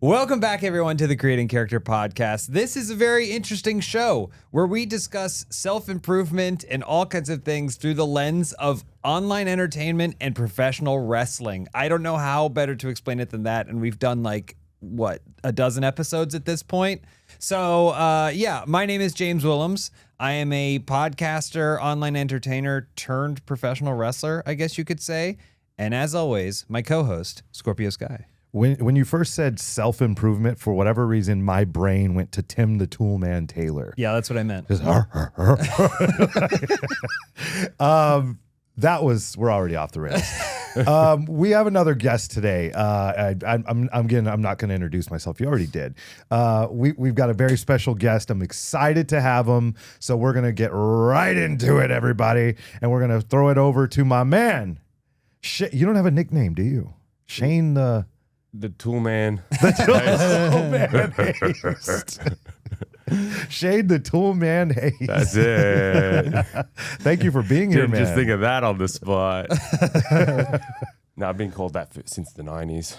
Welcome back, everyone, to the Creating Character Podcast. This is a very interesting show where we discuss self-improvement and all kinds of things through the lens of online entertainment and professional wrestling. I don't know how better to explain it than that, and we've done a dozen episodes at this point. So, my name is James Willems. I am a podcaster, online entertainer turned professional wrestler, I guess you could say. And as always, my co-host, Scorpio Sky. When you first said self-improvement, for whatever reason, my brain went to Tim the Toolman Taylor. Yeah, that's what I meant. Just, we're already off the rails. We have another guest today. I'm not going to introduce myself. You already did. We've got a very special guest. I'm excited to have him. So we're going to get right into it, everybody. And we're going to throw it over to my man. You don't have a nickname, do you? Shane The Tool Man. Haste. Shade the Tool Man Haste. That's it. Thank you for being here, Didn't man. just think of that on the spot. No, I've been called that since the 90s.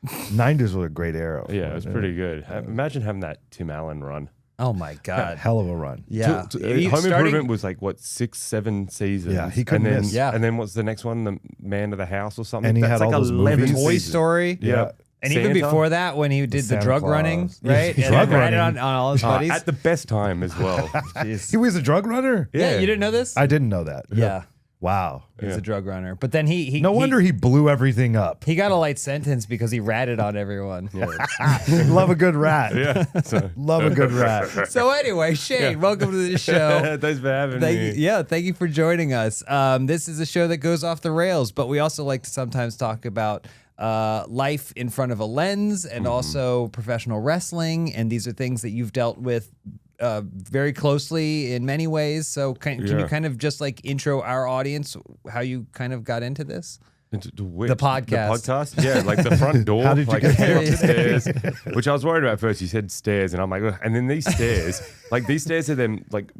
90s was a great era. Yeah, it was pretty good. Imagine having that Tim Allen run. Oh, my God. Hell of a run. Yeah. Home Improvement was like, 6-7 seasons? Yeah, he couldn't miss. Yeah. And then what's the next one? The Man of the House or something? And he had like all those 11 movies. Toy seasons. Story. Yeah. And even Santa? before that, when he did the Santa drug Claus. running, Yeah, right? And drug then ran it running. on all his buddies. At the best time as well. Jeez. He was a drug runner? Yeah, you didn't know this? I didn't know that. Yeah, Wow. he was a drug runner. But then he No wonder he blew everything up. he got a light sentence because he ratted on everyone. Love a good rat. Yeah. So, Love a good rat. So anyway, Shane, welcome to the show. thanks for having me. Thank you for joining us. This is a show that goes off the rails, but we also like to sometimes talk about life in front of a lens and also professional wrestling. And these are things that you've dealt with very closely in many ways. So can you kind of just like intro our audience how you kind of got into this? The podcast. The podcast? Yeah, like the front door. How did you like, get head there? up the stairs, which I was worried about at first. You said stairs, and I'm like, ugh. And then these stairs, these stairs are them like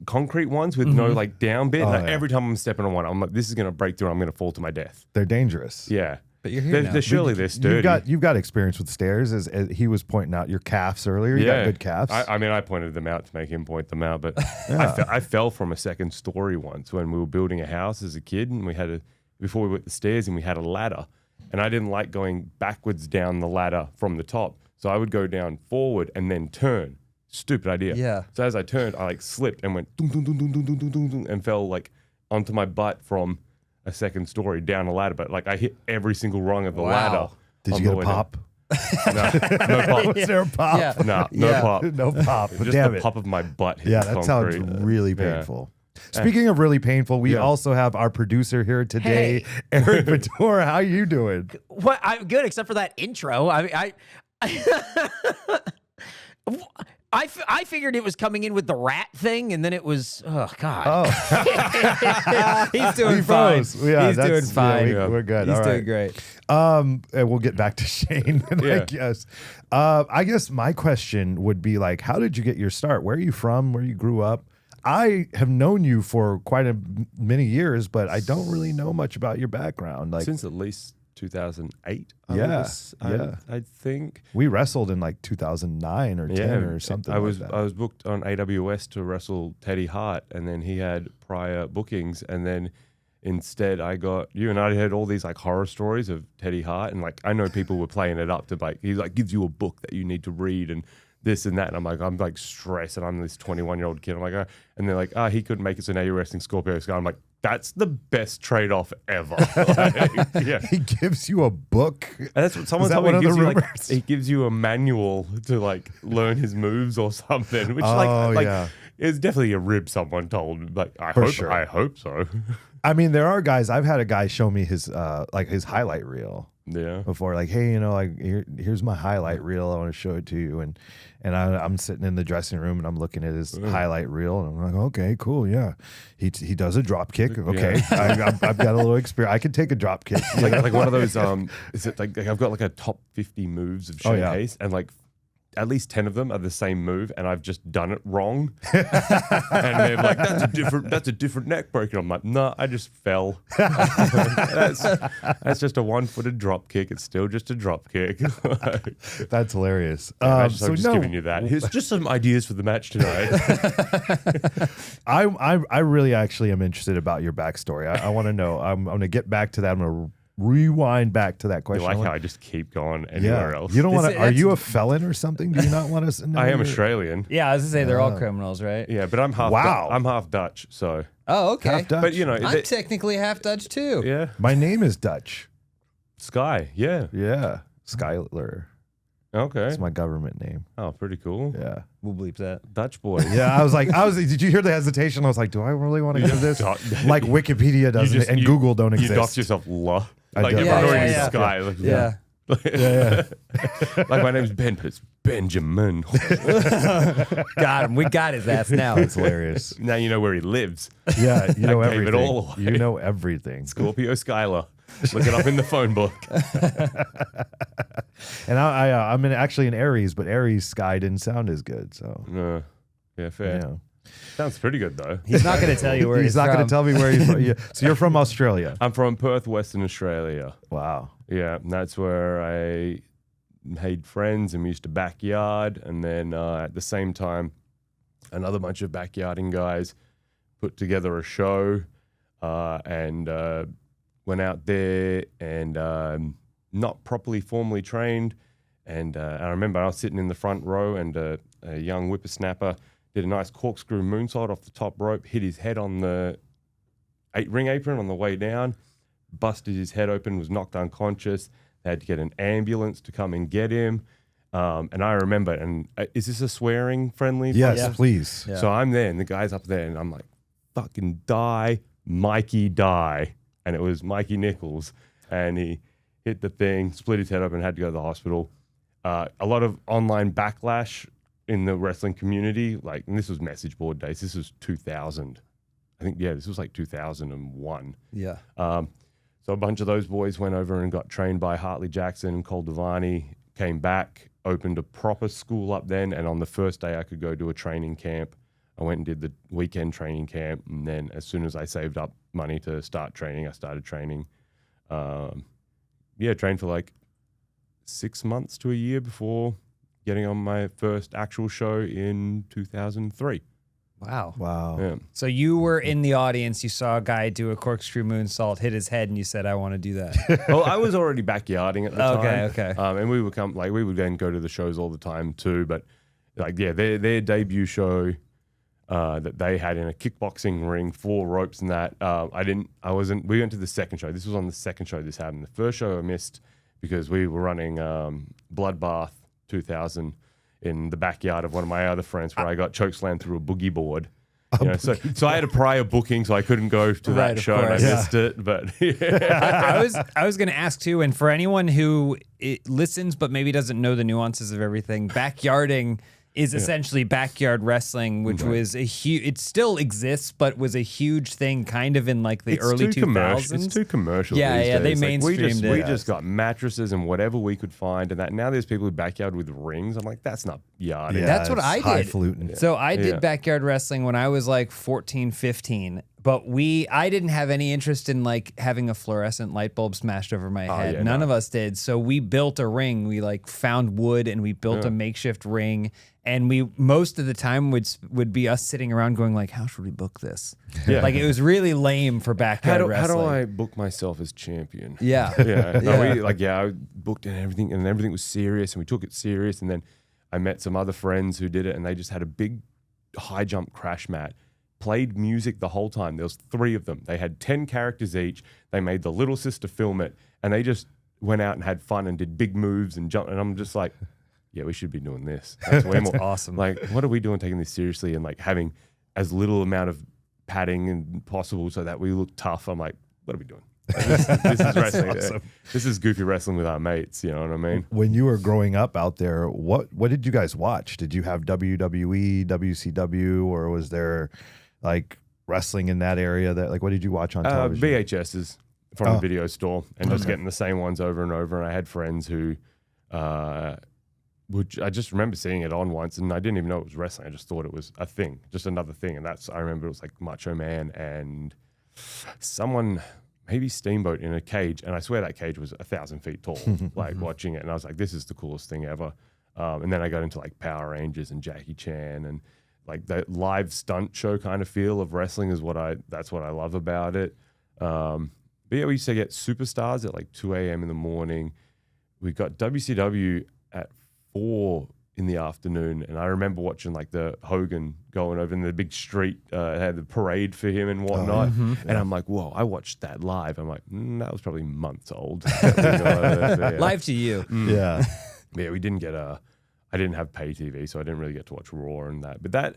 concrete ones with no like down bit. Oh, Like, yeah. every time I'm stepping on one, I'm like, this is going to break through. I'm going to fall to my death. They're dangerous. Yeah. But you're here now. They're surely they're sturdy. You've got experience with stairs, as he was pointing out your calves earlier. You got good calves. I mean, I pointed them out to make him point them out, but I fell from a second story once when we were building a house as a kid, and before we went the stairs, and we had a ladder, and I didn't like going backwards down the ladder from the top, so I would go down forward and then turn. Stupid idea. Yeah. So as I turned, I slipped and went dum, dum, dum, dum, dum, dum, dum, dum, and fell onto my butt from a second story down a ladder, but I hit every single rung of the ladder. Did on you the get a way pop? down. No pop. Was there a pop? Yeah. No Yeah. pop. No pop. But Just damn the it. pop of my butt hit Yeah, the that concrete. sounds really Yeah. painful. Speaking of really painful, we also have our producer here today, Hey. Eric Bator. How you doing? What? I'm good, except for that intro. I figured it was coming in with the rat thing, and then it was, oh God. Oh, He's doing he fine. froze. Yeah, He's doing that's- fine. yeah, we're good. He's All doing right. great. And we'll get back to Shane. Yeah. I guess my question would be how did you get your start? Where are you from? Where you grew up? I have known you for quite many years, but I don't really know much about your background. Since at least 2008. Yeah, I think. We wrestled in 2009 or 10 or something. I was like that. I was booked on AWS to wrestle Teddy Hart, and then he had prior bookings, and then instead I got you, and I heard all these horror stories of Teddy Hart, and I know people were playing it up to he gives you a book that you need to read and this and that, and I'm stressed, and I'm this 21-year-old kid. I'm like, and they're like, he couldn't make it, so now you're wrestling Scorpio Sky. I'm like, that's the best trade-off ever. Yeah. He gives you a book. And that's what someone Is that told me. one He of gives, the you, rumors? he gives you a manual to learn his moves or something. Which yeah. it's definitely a rib someone told me. I hope so. I mean, there are guys. I've had a guy show me his his highlight reel Yeah. before. Hey, here's my highlight reel. I want to show it to you. And I'm sitting in the dressing room and I'm looking at his highlight reel and I'm like, okay, cool, yeah. He does a drop kick. Okay, I've got a little experience. I can take a drop kick. Like one of those. Is it I've got a top 50 moves of Shane Haste, and at least 10 of them are the same move, and I've just done it wrong. And they're like, that's a different neck break. And I'm like, no, I just fell. That's just a one-footed drop kick. It's still just a drop kick. That's hilarious. I'm just giving you that. Here's just some ideas for the match tonight. I really actually am interested about your backstory. I want to know. I'm going to get back to that. I'm going to rewind back to that You question. like how I just keep going anywhere else? You don't want to. Are you a felon or something? Do you not want to? I am Australian. Yeah, I was gonna say they're all criminals, right? Yeah, but I'm half. Wow. I'm half Dutch, so Oh, okay. Half Dutch. but you know, I'm technically half Dutch too. yeah, My name is Dutch. Sky, yeah, Yeah, Skylar. okay. That's my government name. Oh, pretty cool. Yeah. We'll bleep that. Dutch boy. Yeah, I was like, did you hear the hesitation? I was like, do I really want to give this? Like Wikipedia doesn't and Google don't You exist. doxed yourself, la. I Like did. everyone Yeah, already yeah, Sky. Like, Yeah. Yeah, like my name's Ben, but it's Benjamin. Got him. We got his ass now. It's hilarious. Now you know where he lives. Yeah, you know I gave it everything. all away. You know everything. Scorpio Skylar. Look it up in the phone book. And I'm actually in Aries, but Aries Sky didn't sound as good. So No. Yeah, fair. yeah. Sounds pretty good though. He's not going to tell you where He's not going to tell me where he's from. Yeah. So you're from Australia. I'm from Perth, Western Australia. Wow. Yeah, and that's where I made friends and we used to backyard. And then at the same time, another bunch of backyarding guys put together a show and went out there and not properly formally trained. And I remember I was sitting in the front row and a young whippersnapper did a nice corkscrew moonsault off the top rope, hit his head on the ring apron on the way down, busted his head open, was knocked unconscious. They had to get an ambulance to come and get him. And I remember, and is this a swearing friendly? Yes, Yeah. please. Yeah. So I'm there and the guy's up there and I'm like, fucking die, Mikey, die. And it was Mikey Nichols. And he hit the thing, split his head open, had to go to the hospital. A lot of online backlash in the wrestling community, like, and this was message board days. This was 2000. I think, yeah, this was like 2001. Yeah. So a bunch of those boys went over and got trained by Hartley Jackson and Cole Devani, came back, opened a proper school up then. And on the first day I could go to a training camp, I went and did the weekend training camp. And then as soon as I saved up money to start training, I started training. Trained for like 6 months to a year before getting on my first actual show in 2003. Wow. Wow. Yeah. So you were in the audience. You saw a guy do a corkscrew moonsault, hit his head, and you said, "I want to do that." Well, I was already backyarding at the time. Okay. And we would we would then go to the shows all the time too. But like, yeah, their debut show that they had in a kickboxing ring, 4 ropes and that. We went to the second show. This was on the second show this happened. The first show I missed because we were running Bloodbath 2000 in the backyard of one of my other friends where I got chokeslammed through a boogie board. So I had a prior booking, so I couldn't go to Right, that of show and I course. missed it. But I was going to ask too, and for anyone who listens but maybe doesn't know the nuances of everything, backyarding is essentially backyard wrestling, which was a huge. It still exists, but was a huge thing, kind of in like the early 2000s. It's too commercial. Yeah, these yeah, they days. mainstreamed we it. just got mattresses and whatever we could find, and that now there's people who backyard with rings. I'm like, that's not yarding. Yeah, That's what it's I did. highfalutin. So I did Yeah. backyard wrestling when I was like 14, 15. But I didn't have any interest in like having a fluorescent light bulb smashed over my head. yeah, None no. of us did. So we built a ring. We like found wood and we built a makeshift ring. And we most of the time would be us sitting around going like, how should we book this? Yeah. Like it was really lame for backyard How wrestling. do I book myself as champion? Yeah. I booked and everything was serious, and we took it serious. And then I met some other friends who did it, and they just had a big high jump crash mat, played music the whole time. There was 3 of them. They had 10 characters each. They made the little sister film it, and they just went out and had fun and did big moves and jump. And I'm just like, yeah, we should be doing this. That's way more awesome. Like, what are we doing taking this seriously and like having as little amount of padding and possible so that we look tough? I'm like, what are we doing? Like, this is wrestling. awesome. This is goofy wrestling with our mates. You know what I mean? When you were growing up out there, what did you guys watch? Did you have WWE, WCW, or was there like wrestling in that area? That like, what did you watch on television? VHSs from the video store and just getting the same ones over and over. And I had friends who I just remember seeing it on once, and I didn't even know it was wrestling. I just thought it was a thing, just another thing. And I remember it was like Macho Man and someone, maybe Steamboat in a cage. And I swear that cage was 1,000 feet tall, like watching it. And I was like, this is the coolest thing ever. And then I got into like Power Rangers and Jackie Chan, and like that live stunt show kind of feel of wrestling is that's what I love about it. But yeah, we used to get Superstars at like 2 a.m. in the morning. We got WCW at 4 in the afternoon, and I remember watching like the Hogan going over in the big street, had the parade for him and whatnot. And I'm like, whoa, I watched that live. I'm like, that was probably months old. Live to you. Yeah. Yeah, we didn't get I didn't have pay TV, so I didn't really get to watch Raw and that. But that,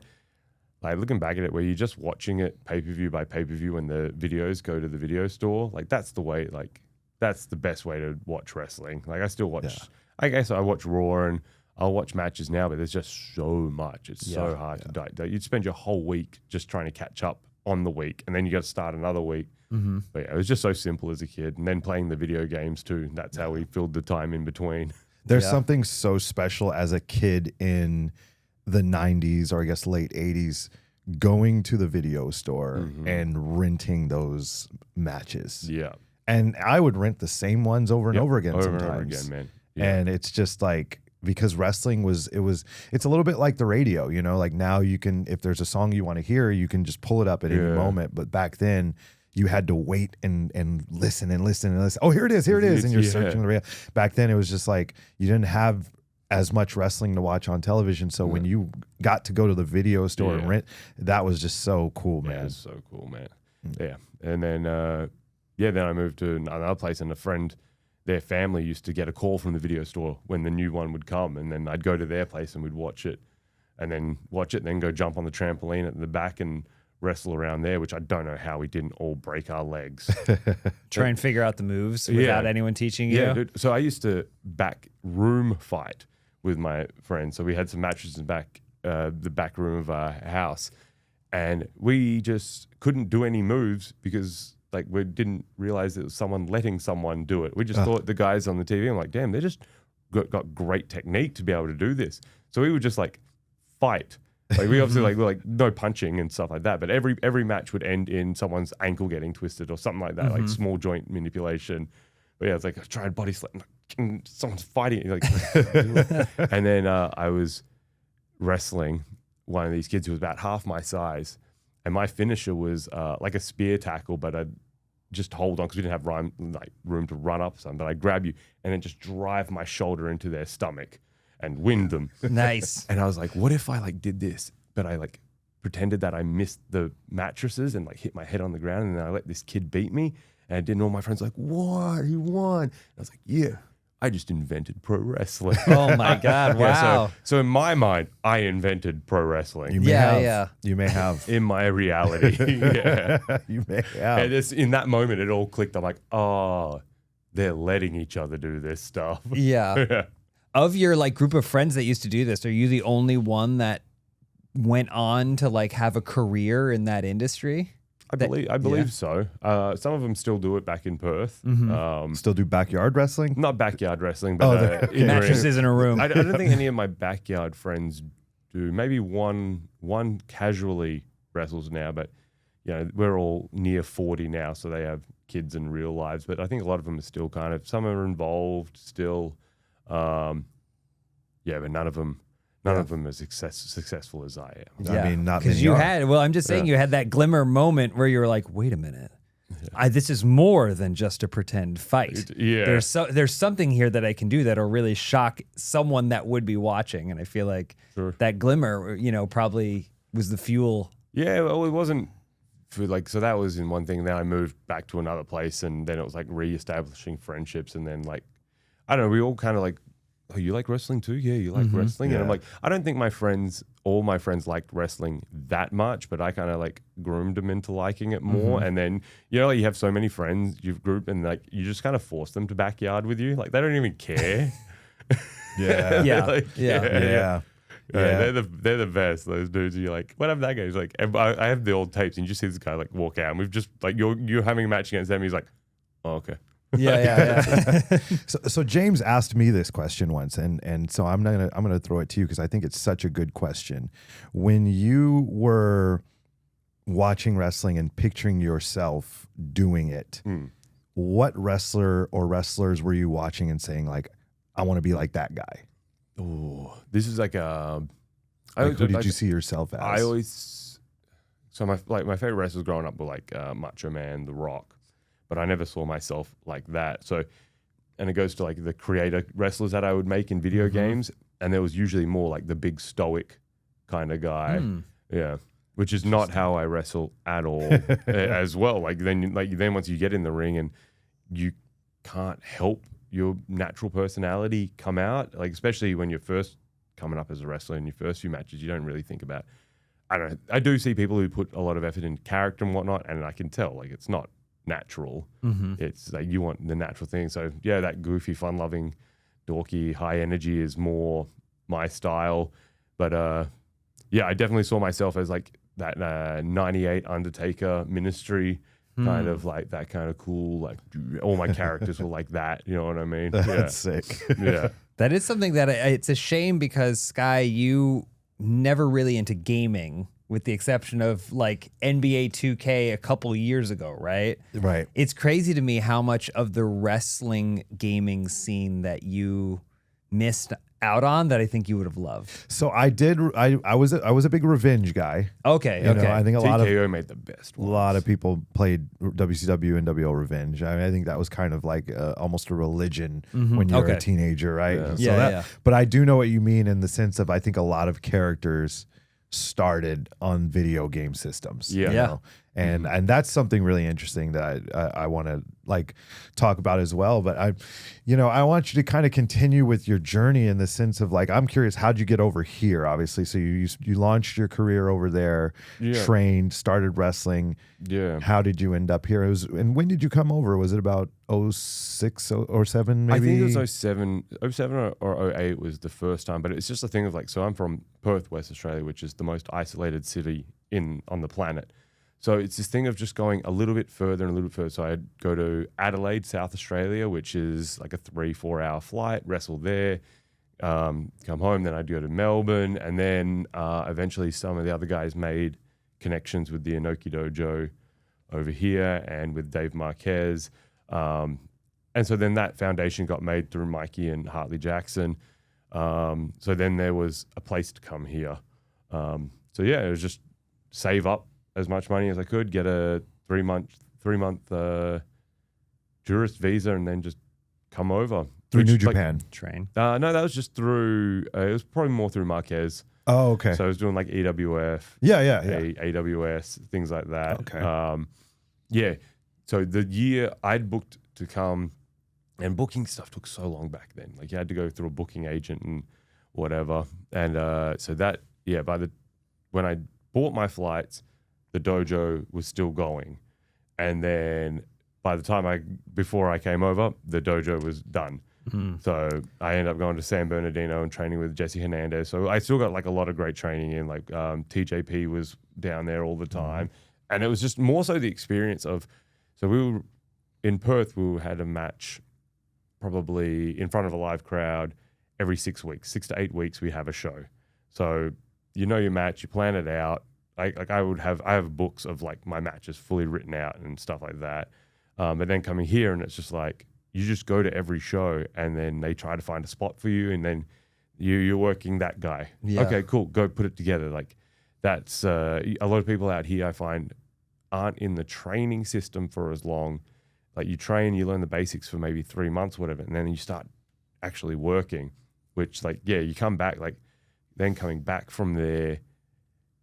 like looking back at it, where you're just watching it pay-per-view by pay-per-view when the videos go to the video store, like that's the way, like that's the best way to watch wrestling. Like I still watch, I guess I watch Raw and I'll watch matches now, but there's just so much. It's so hard to die. You'd spend your whole week just trying to catch up on the week, and then you got to start another week. But yeah, it was just so simple as a kid. And then playing the video games too. That's how we filled the time in between. There's something so special as a kid in the 90s, or I guess late 80s, going to the video store and renting those matches. Yeah. And I would rent the same ones over and over again sometimes. Over and over again, man. And it's just like, because wrestling it's a little bit like the radio, you know, like now you can, if there's a song you want to hear, you can just pull it up at any moment. But back then you had to wait and listen and listen and listen. Oh, here it is. And you're searching the radio. Back then it was just like, you didn't have as much wrestling to watch on television. So when you got to go to the video store and rent, that was just so cool, man. Yeah, it was so cool, man. Yeah. And then, then I moved to another place, and a friend, their family used to get a call from the video store when the new one would come, and then I'd go to their place and we'd watch it, and then go jump on the trampoline at the back and wrestle around there, which I don't know how we didn't all break our legs. Try and figure out the moves without anyone teaching you. Yeah, dude. So I used to back room fight with my friends. So we had some mattresses in the back room of our house, and we just couldn't do any moves because like we didn't realize it was someone letting someone do it. We just thought the guys on the TV, I'm like, damn, they just got great technique to be able to do this. So we would just like fight. Like we obviously we're like no punching and stuff like that, but every match would end in someone's ankle getting twisted or something like that, like small joint manipulation. But yeah, it's like I tried body slam, and someone's fighting, like, and then I was wrestling one of these kids who was about half my size, and my finisher was like a spear tackle, but I'd just hold on because we didn't have room to run up something. But I'd grab you and then just drive my shoulder into their stomach and wind them. Nice. And I was like, what if I like did this, but I like pretended that I missed the mattresses and like hit my head on the ground, and then I let this kid beat me, and I didn't know. My friends like, what? He won. And I was like, yeah, I just invented pro wrestling. Oh my God! Wow. Yeah, so in my mind, I invented pro wrestling. You may have. You may have. In my reality. Yeah. You may have. And in that moment, it all clicked. I'm like, oh, they're letting each other do this stuff. Yeah. Of your like group of friends that used to do this, are you the only one that went on to like have a career in that industry? I believe so. Some of them still do it back in Perth. Still do backyard wrestling? Not backyard wrestling, but mattresses in a room. I don't think any of my backyard friends do. Maybe one casually wrestles now, but you know, we're all near 40 now, so they have kids and real lives. But I think a lot of them are still some are involved still. But none of them as successful as I am. I mean, not because many you are. had. Well, I'm just saying you had that glimmer moment where you were like, wait a minute. This is more than just a pretend fight. There's something here that I can do that'll really shock someone that would be watching, and I feel like that glimmer, probably was the fuel. Yeah, well, it wasn't for so that was in one thing. Then I moved back to another place, and then it was like reestablishing friendships, and then like I don't know, we all kind of like, oh, you like wrestling too? Yeah, you like wrestling? And I'm like, I don't think all my friends liked wrestling that much, but I kind of like groomed them into liking it more. And then, you have so many friends you've grouped, and like you just kind of force them to backyard with you. Like they don't even care. Yeah. They're the best. Those dudes. You're like, what happened to that guy? He's like, I have the old tapes, and you just see this guy like walk out, and we've just like you're having a match against them. He's like, oh, okay. Yeah. So James asked me this question once, and so I'm gonna throw it to you because I think it's such a good question. When you were watching wrestling and picturing yourself doing it, what wrestler or wrestlers were you watching and saying like, I want to be like that guy? Oh, this is like a. Who did you see yourself as? I always. So my favorite wrestlers growing up were like Macho Man, The Rock, but I never saw myself like that. So, and it goes to like the creator wrestlers that I would make in video games, and there was usually more like the big stoic kind of guy, yeah, which is not how I wrestle at all as well. Like then once you get in the ring and you can't help your natural personality come out, like especially when you're first coming up as a wrestler in your first few matches, you don't really think about. I do see people who put a lot of effort in character and whatnot, and I can tell like it's not natural. It's like you want the natural thing. So yeah, that goofy, fun-loving, dorky, high energy is more my style. But yeah, I definitely saw myself as like that 98 Undertaker Ministry kind of like that kind of cool, like all my characters were like that. You know what I mean? That's sick. Yeah. That is something that it's a shame because Sky, you never really into gaming with the exception of like NBA 2K a couple years ago, right? Right. It's crazy to me how much of the wrestling gaming scene that you missed out on that I think you would have loved. So I did. I was a big Revenge guy. Okay. You know, I think a TKO made the best ones. A lot of people played WCW and WO Revenge. I mean, I think that was kind of like almost a religion when you were a teenager, right? Yeah. But I do know what you mean in the sense of I think a lot of characters started on video game systems. Yeah. You know? And that's something really interesting that I want to like talk about as well. But I want you to kind of continue with your journey in the sense of like, I'm curious, how'd you get over here? Obviously. So you launched your career over there, trained, started wrestling. Yeah. How did you end up here? And when did you come over? Was it about 06 or 07 maybe? I think it was 07 or 08 was the first time, but it's just a thing of like, so I'm from Perth, West Australia, which is the most isolated city on the planet. So it's this thing of just going a little bit further and a little bit further. So I'd go to Adelaide, South Australia, which is like a 3-4 hour flight, wrestle there, come home. Then I'd go to Melbourne. And then eventually some of the other guys made connections with the Inoki Dojo over here and with Dave Marquez. And so then that foundation got made through Mikey and Hartley Jackson. So then there was a place to come here. So yeah, it was just save up as much money as I could, get a 3-month tourist visa, and then just come over. Through New Japan. Train. No, that was just through, it was probably more through Marquez. Oh, okay. So I was doing like EWF. Yeah. AWS, things like that. Okay. Yeah. So the year I'd booked to come, and booking stuff took so long back then. Like you had to go through a booking agent and whatever. And so that, yeah, when I bought my flights, the dojo was still going. And then by the time before I came over, the dojo was done. So I ended up going to San Bernardino and training with Jesse Hernandez. So I still got like a lot of great training in, like TJP was down there all the time. And it was just more so the experience of, so we were in Perth, we had a match probably in front of a live crowd every 6 weeks, 6 to 8 weeks, we have a show. So you know your match, you plan it out. I have books of like my matches fully written out and stuff like that. But then coming here and it's just like, you just go to every show and then they try to find a spot for you. And then you're working that guy. Yeah. Okay, cool. Go put it together. Like that's a lot of people out here I find aren't in the training system for as long. Like you train, you learn the basics for maybe 3 months, whatever. And then you start actually working, which like, yeah, you come back, like then coming back from there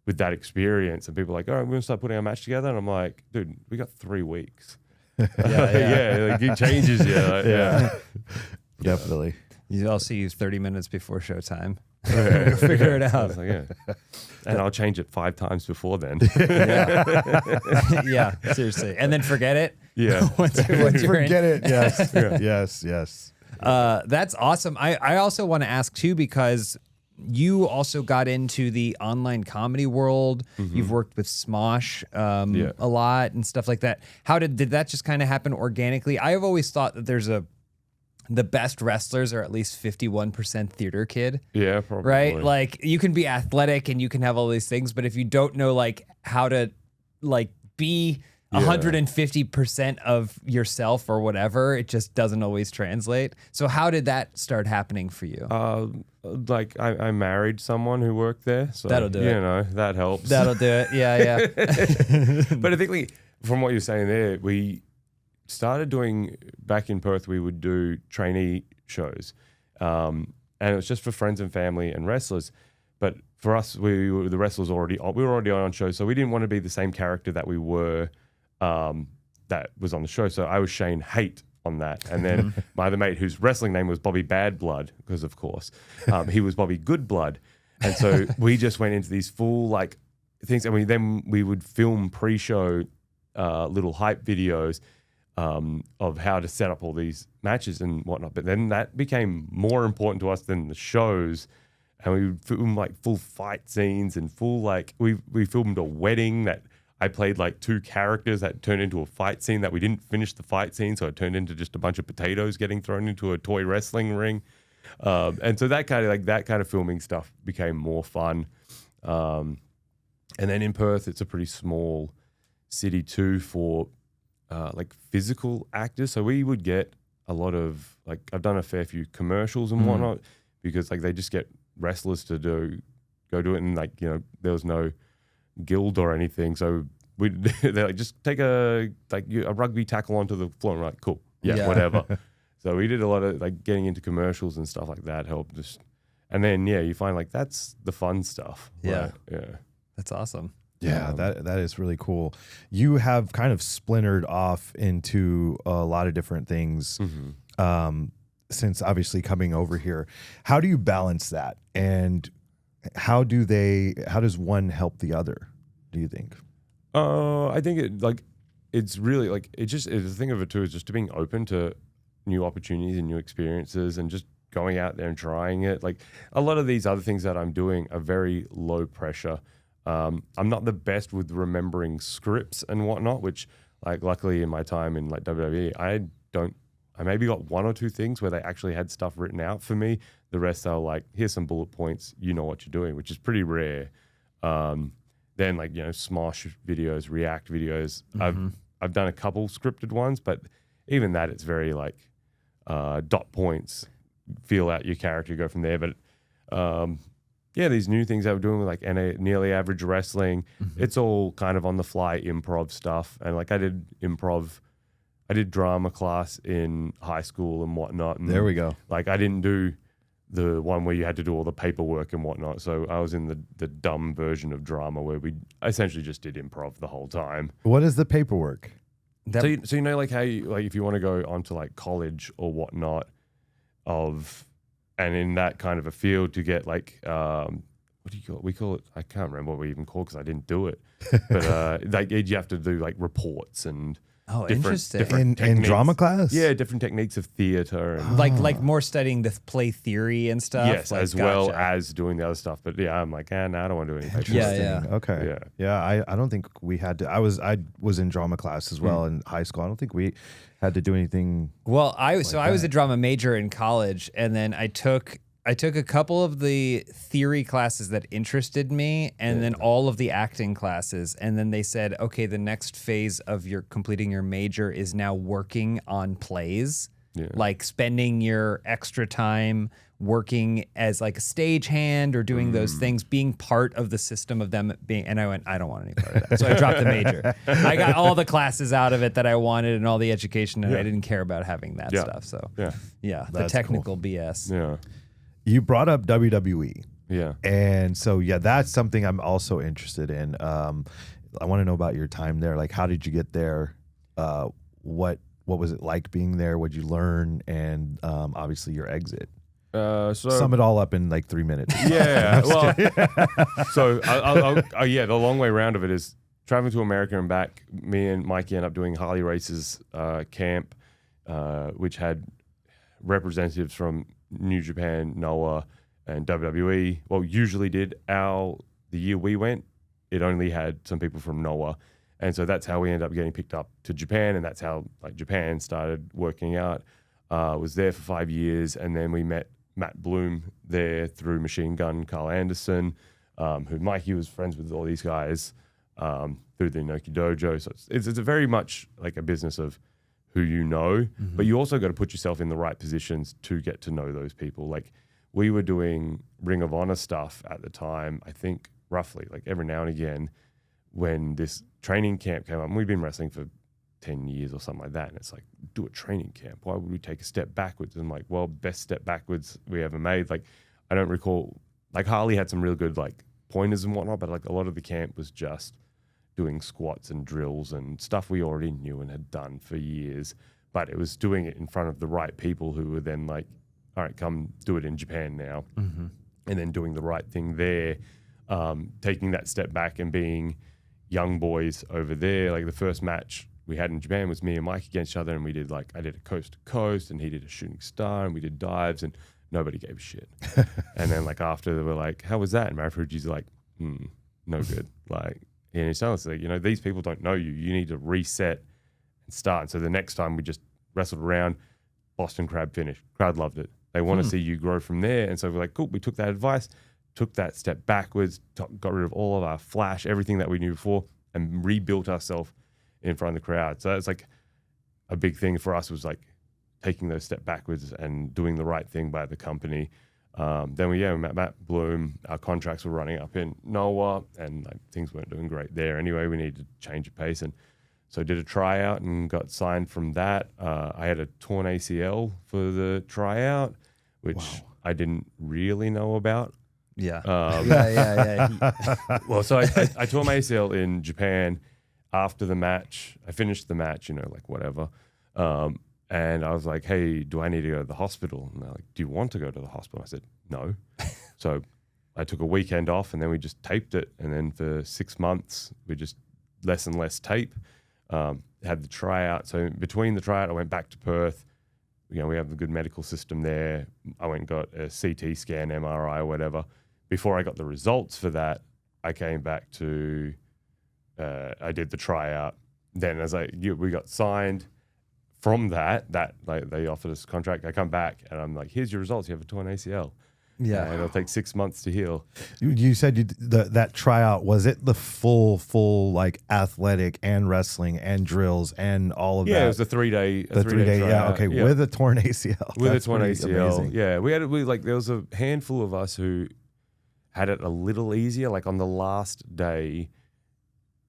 with that experience and people are like, all right, we're going to start putting our match together. And I'm like, dude, we got 3 weeks. Yeah, like it changes you. Like, yeah. Definitely. I'll see you 30 minutes before showtime. Figure it I out. was like, yeah. And I'll change it 5 times before then. Yeah, seriously. And then forget it. Yeah. once you're in. Forget it. Yes. Yes. That's awesome. I also want to ask too, because you also got into the online comedy world. You've worked with Smosh a lot and stuff like that. How did that just kind of happen organically? I have always thought that the best wrestlers are at least 51% theater kid. Yeah, probably. Right? Like you can be athletic and you can have all these things, but if you don't know like how to like be 150% of yourself or whatever, it just doesn't always translate. So how did that start happening for you? Like I married someone who worked there, so That'll do it. You know, that helps. That'll do it. Yeah. But I think from what you're saying there, we started doing back in Perth. We would do trainee shows, and it was just for friends and family and wrestlers. But for us, the wrestlers we were already on shows, so we didn't want to be the same character that we were. That was on the show. So I was Shane Hate on that. And then my other mate, whose wrestling name was Bobby Bad Blood, because of course, he was Bobby Good Blood. And so we just went into these full like things. And then we would film pre-show little hype videos of how to set up all these matches and whatnot. But then that became more important to us than the shows. And we would film like full fight scenes and full like, we filmed a wedding that I played like two characters that turned into a fight scene that we didn't finish the fight scene. So it turned into just a bunch of potatoes getting thrown into a toy wrestling ring. And so that kind of filming stuff became more fun. And then in Perth, it's a pretty small city too for like physical actors. So we would get a lot of like, I've done a fair few commercials and whatnot because like they just get wrestlers to go do it. And like, you know, there was no guild or anything, so they're like, just take a rugby tackle onto the floor. And we're like, cool, yeah. Whatever. So we did a lot of like getting into commercials and stuff like that helped just, and then you find like that's the fun stuff. Yeah, right? That's awesome. Yeah, that is really cool. You have kind of splintered off into a lot of different things since obviously coming over here. How do you balance that, and how does one help the other, do you think? I think it's really like the thing of it too is just being open to new opportunities and new experiences and just going out there and trying it. Like a lot of these other things that I'm doing are very low pressure. I'm not the best with remembering scripts and whatnot, which like luckily in my time in like WWE, I maybe got one or two things where they actually had stuff written out for me. The rest are like, here's some bullet points, you know what you're doing, which is pretty rare. Then like, you know, Smosh videos, React videos. I've done a couple scripted ones, but even that it's very like dot points, feel out your character, go from there. But these new things that we're doing with like nearly average wrestling, it's all kind of on the fly improv stuff. And like I did drama class in high school and whatnot. And there we go. Like I didn't do the one where you had to do all the paperwork and whatnot. So I was in the dumb version of drama where we essentially just did improv the whole time. What is the paperwork? So you know like how you, like if you want to go onto like college or whatnot and in that kind of a field to get like what do you call it? We call it, I can't remember what we even call it because I didn't do it. But like you have to do like reports and interesting. In drama class? Yeah, different techniques of theater. And Like more studying the play theory and stuff? Yes, like, as well as doing the other stuff. But yeah, I'm like, no, I don't want to do any paperwork. Yeah. Okay. Yeah, I don't think we had to. I was in drama class as well in high school. I don't think we had to do anything. Well, I was a drama major in college, and then I took a couple of the theory classes that interested me and then all of the acting classes. And then they said, okay, the next phase of completing your major is now working on plays, like spending your extra time working as like a stagehand or doing those things, being part of the system of them being, and I went, I don't want any part of that. So I dropped the major. I got all the classes out of it that I wanted and all the education, and I didn't care about having that stuff. So the technical BS. Yeah. You brought up WWE. Yeah. And so, that's something I'm also interested in. I want to know about your time there. Like, how did you get there? What was it like being there? What'd you learn? And obviously your exit. So sum it all up in like 3 minutes. Yeah. Well, so the long way around of it is traveling to America and back. Me and Mikey ended up doing Harley Races camp, which had representatives from New Japan, Noah, And WWE, well, usually did. The year we went, it only had some people from Noah. And so that's how we ended up getting picked up to Japan. And that's how like Japan started working out. Was there for 5 years. And then we met Matt Bloom there through Machine Gun, Carl Anderson, who Mikey was friends with all these guys through the Inoki Dojo. So it's a very much like a business of who you know, but you also got to put yourself in the right positions to get to know those people. Like we were doing Ring of Honor stuff at the time, I think roughly like every now and again when this training camp came up, and we'd been wrestling for 10 years or something like that. And it's like, do a training camp. Why would we take a step backwards? And I'm like, well, best step backwards we ever made. Like, I don't recall, like Harley had some real good like pointers and whatnot, but like a lot of the camp was just doing squats and drills and stuff we already knew and had done for years. But it was doing it in front of the right people who were then like, all right, come do it in Japan now. And then doing the right thing there, taking that step back and being young boys over there. Like the first match we had in Japan was me and Mike against each other, and we did like, I did a coast to coast and he did a shooting star and we did dives and nobody gave a shit. And then like after they were like, how was that? And Marufuji's like, no good. Like, and he's telling us like, you know, these people don't know you. You need to reset and start. And so the next time we just wrestled around, Boston Crab finish. Crowd loved it. They want to see you grow from there. And so we're like, cool, we took that advice, took that step backwards, got rid of all of our flash, everything that we knew before, and rebuilt ourselves in front of the crowd. So it's like a big thing for us was like taking those step backwards and doing the right thing by the company. Then we met Matt Bloom. Our contracts were running up in Noah, and like, things weren't doing great there. Anyway, we needed to change of pace, and so did a tryout and got signed from that. I had a torn ACL for the tryout, which I didn't really know about. Yeah. Well, so I tore my ACL in Japan after the match. I finished the match, you know, like whatever. And I was like, hey, do I need to go to the hospital? And they're like, do you want to go to the hospital? I said, no. So I took a weekend off and then we just taped it. And then for 6 months, we just less and less tape. Had the tryout. So between the tryout, I went back to Perth. You know, we have a good medical system there. I went and got a CT scan, MRI, or whatever. Before I got the results for that, I came back to, I did the tryout. Then we got signed. From that like they offered us a contract. I come back and I'm like, here's your results. You have a torn ACL. Yeah. And it'll take 6 months to heal. You said that tryout, was it the full like athletic and wrestling and drills and all of that? Yeah, it was a 3 day. The 3 day, yeah, okay, yeah. With a torn ACL. With a torn ACL, amazing. yeah. There was a handful of us who had it a little easier. Like on the last day,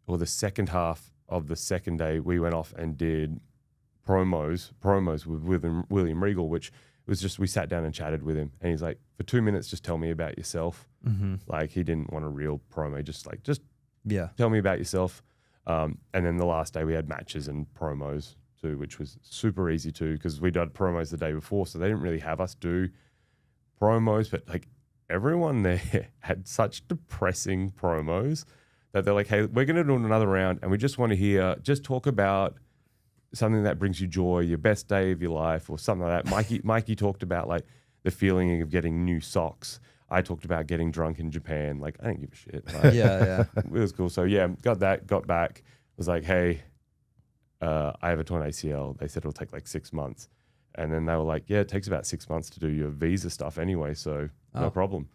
or the second half of the second day, we went off and did promos with William Regal, which was just, we sat down and chatted with him, and he's like, for 2 minutes, just tell me about yourself. Like he didn't want a real promo, just tell me about yourself. And then the last day we had matches and promos too, which was super easy too, because we did promos the day before, so they didn't really have us do promos, but like everyone there had such depressing promos that they're like, hey, we're going to do another round and we just want to just talk about something that brings you joy, your best day of your life, or something like that. Mikey talked about like the feeling of getting new socks. I talked about getting drunk in Japan. Like, I didn't give a shit. Like, it was cool. So yeah, got back. Was like, hey, I have a torn ACL. They said it'll take like 6 months. And then they were like, yeah, it takes about 6 months to do your visa stuff anyway, so no problem.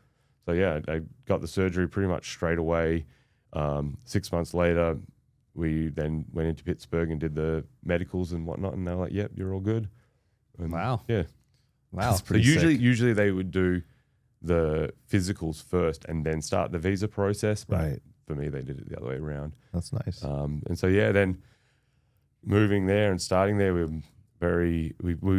So yeah, I got the surgery pretty much straight away. 6 months later, we then went into Pittsburgh and did the medicals and whatnot, and they were like, yep, you're all good. And wow. Yeah. Wow. So usually they would do the physicals first and then start the visa process. But right. For me, they did it the other way around. That's nice. And so, yeah, then moving there and starting there, we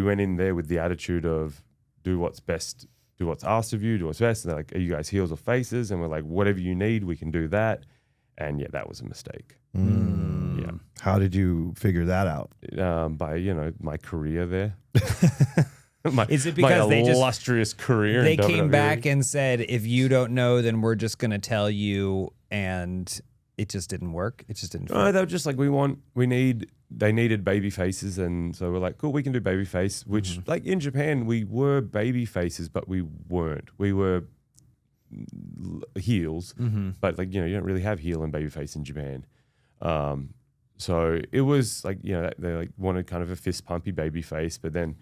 went in there with the attitude of do what's best, do what's asked of you, do what's best. And they're like, are you guys heels or faces? And we're like, whatever you need, we can do that. And yeah, that was a mistake. Yeah. How did you figure that out? By, my career there. Is it because my illustrious career? They in came WWE? back and said, if you don't know, then we're just going to tell you, and it just didn't work. It just didn't. Fit. No, they were just like, they needed baby faces. And so we're like, cool, we can do baby face, which like in Japan, we were baby faces, but we weren't. We were heels, but like, you don't really have heel and baby face in Japan. So it was like, they like wanted kind of a fist pumpy baby face, but then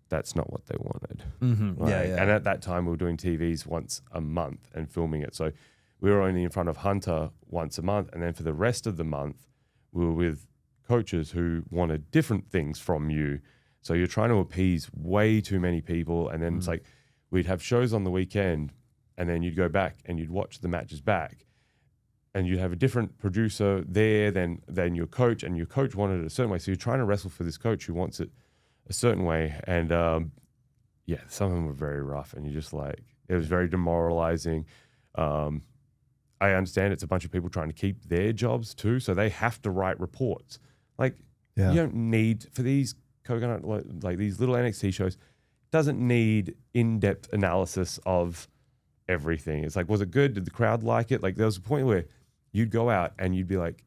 that's not what they wanted. And at that time we were doing TVs once a month and filming it. So we were only in front of Hunter once a month. And then for the rest of the month, we were with coaches who wanted different things from you. So you're trying to appease way too many people. And then it's like, we'd have shows on the weekend and then you'd go back and you'd watch the matches back and you'd have a different producer there than your coach, and your coach wanted it a certain way. So you're trying to wrestle for this coach who wants it a certain way. And some of them were very rough and you just like, it was very demoralizing. I understand it's a bunch of people trying to keep their jobs too, so they have to write reports. Like, you don't need, for these coconut, like these little NXT shows, doesn't need in-depth analysis of everything. It's like, was it good? Did the crowd like it? Like, there was a point where you'd go out and you'd be like,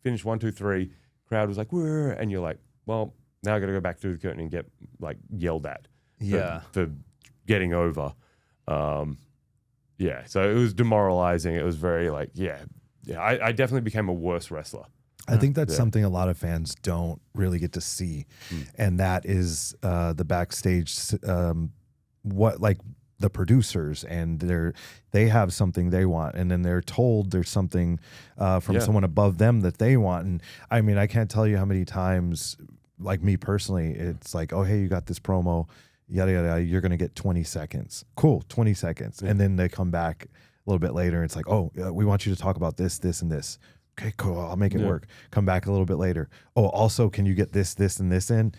finish 1, 2, 3, crowd was like, "Whoa," and you're like, well, now I got to go back through the curtain and get like yelled at for getting over. So it was demoralizing. It was very like, I definitely became a worse wrestler. I think that's something a lot of fans don't really get to see. And that is the backstage, what like the producers, and they have something they want. And then they're told there's something from someone above them that they want. And I mean, I can't tell you how many times, like me personally, it's like, oh, hey, you got this promo, yada, yada, yada, you're going to get 20 seconds. Cool, 20 seconds. And then they come back a little bit later. And it's like, oh, we want you to talk about this, this, and this. Okay, cool, I'll make it work. Come back a little bit later. Oh, also, can you get this, this, and this in?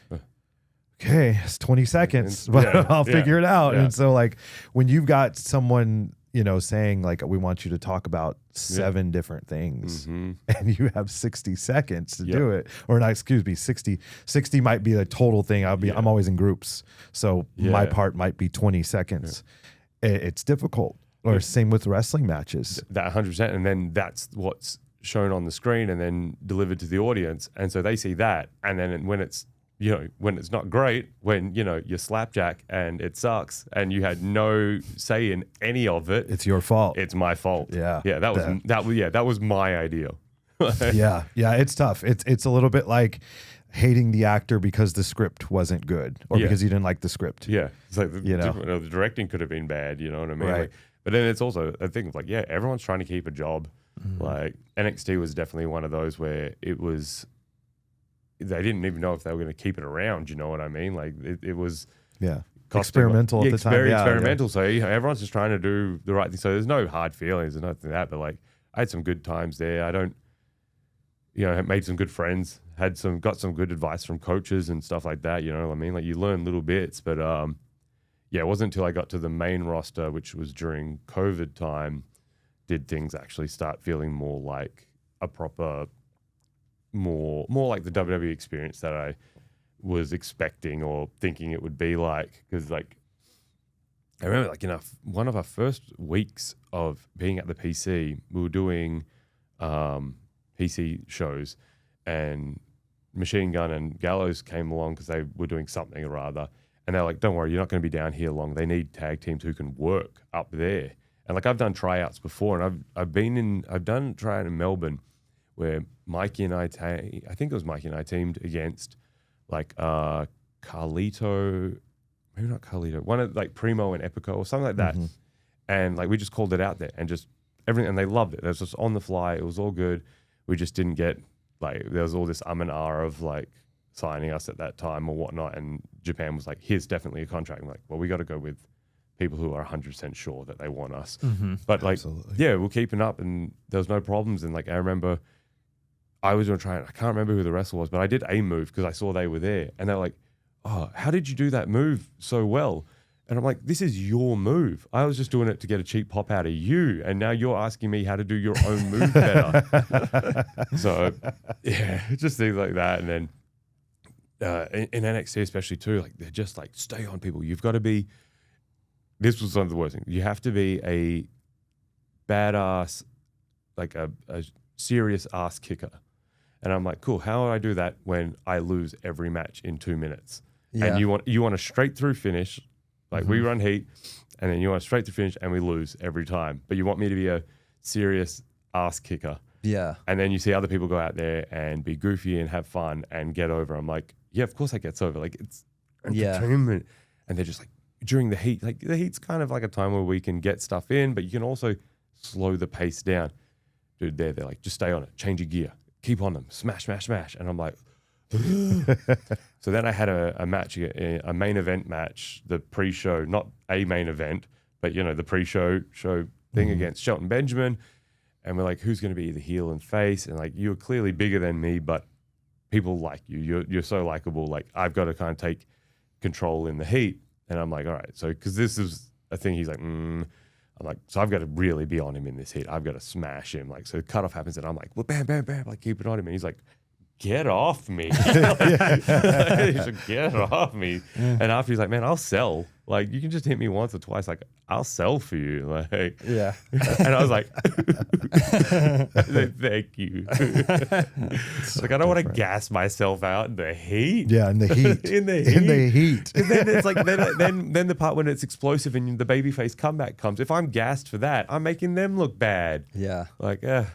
Okay, it's 20 seconds, but I'll figure it out. And so like when you've got someone, saying like, we want you to talk about 7 different things and you have 60 seconds to do it, or not, excuse me, 60 might be the total thing. I'm always in groups. So my part might be 20 seconds. It's difficult. Or same with wrestling matches. That 100%. And then that's what's shown on the screen and then delivered to the audience. And so they see that. And then when it's, when it's not great, when, you're Slapjack and it sucks and you had no say in any of it. It's your fault. It's my fault. Yeah. Yeah. That was my idea. Yeah. It's tough. It's a little bit like hating the actor because the script wasn't good or because you didn't like the script. Yeah. It's like, the directing could have been bad. You know what I mean? Right. Like, but then it's also a thing of like, everyone's trying to keep a job. Like NXT was definitely one of those where it was, they didn't even know if they were going to keep it around. You know what I mean? Like it was experimental at the time. Very experimental. So everyone's just trying to do the right thing. So there's no hard feelings. There's nothing like that. But like I had some good times there. I don't, made some good friends. Got some good advice from coaches and stuff like that. You know what I mean? Like you learn little bits. But it wasn't until I got to the main roster, which was during COVID time, did things actually start feeling more like a proper, more like the WWE experience that I was expecting or thinking it would be like. Because like I remember like one of our first weeks of being at the PC, we were doing PC shows, and Machine Gun and Gallows came along because they were doing something or other, and they're like, don't worry, you're not going to be down here long. They need tag teams who can work up there. And like I've done tryouts before, and I've done a tryout in Melbourne where Mikey and I think it was Mikey and I teamed against like Carlito, maybe not Carlito, one of like Primo and Epico or something like that. And like we just called it out there and just everything, and they loved it. It was just on the fly. It was all good. We just didn't get like, there was all this and ah of like signing us at that time or whatnot. And Japan was like, here's definitely a contract. I'm like, well, we got to go with people who are 100% sure that they want us. But like, we're keeping up and there was no problems. And like, I remember I was going to try, and I can't remember who the wrestler was, but I did a move because I saw they were there. And they're like, oh, how did you do that move so well? And I'm like, this is your move. I was just doing it to get a cheap pop out of you. And now you're asking me how to do your own move better. So, just things like that. And then in NXT especially too, like they're just like, stay on people. You've got to be, this was one of the worst things. You have to be a badass, like a serious ass kicker. And I'm like, cool, how do I do that when I lose every match in 2 minutes? Yeah. And you want a straight through finish, like we run heat, and then you want a straight through finish and we lose every time. But you want me to be a serious ass kicker. Yeah. And then you see other people go out there and be goofy and have fun and get over. I'm like, yeah, of course I gets over. Like, it's entertainment. And they're just like, during the heat, like the heat's kind of like a time where we can get stuff in, but you can also slow the pace down. Dude, they're like, just stay on it, change your gear, keep on them, smash, smash, smash. And I'm like, so then I had a match, a main event match, the pre-show, not a main event, but the pre-show thing against Shelton Benjamin. And we're like, who's going to be the heel and face? And like, you're clearly bigger than me, but people like you. You're so likable. Like, I've got to kind of take control in the heat. And I'm like, all right. So, because this is a thing, he's like, I'm like, so I've got to really be on him in this heat. I've got to smash him. Like, so the cutoff happens, and I'm like, well, bam, bam, bam, like, keep it on him. And he's like, get off me. He's like, get off me. And after he's like, man, I'll sell. Like, you can just hit me once or twice. Like, I'll sell for you. Like, Yeah. And I was like, thank you. Like, I don't want to gas myself out in the heat. Yeah, in the heat. In the heat. In the heat. And then it's like, then the part when it's explosive and the babyface comeback comes. If I'm gassed for that, I'm making them look bad. Yeah. Like, Yeah.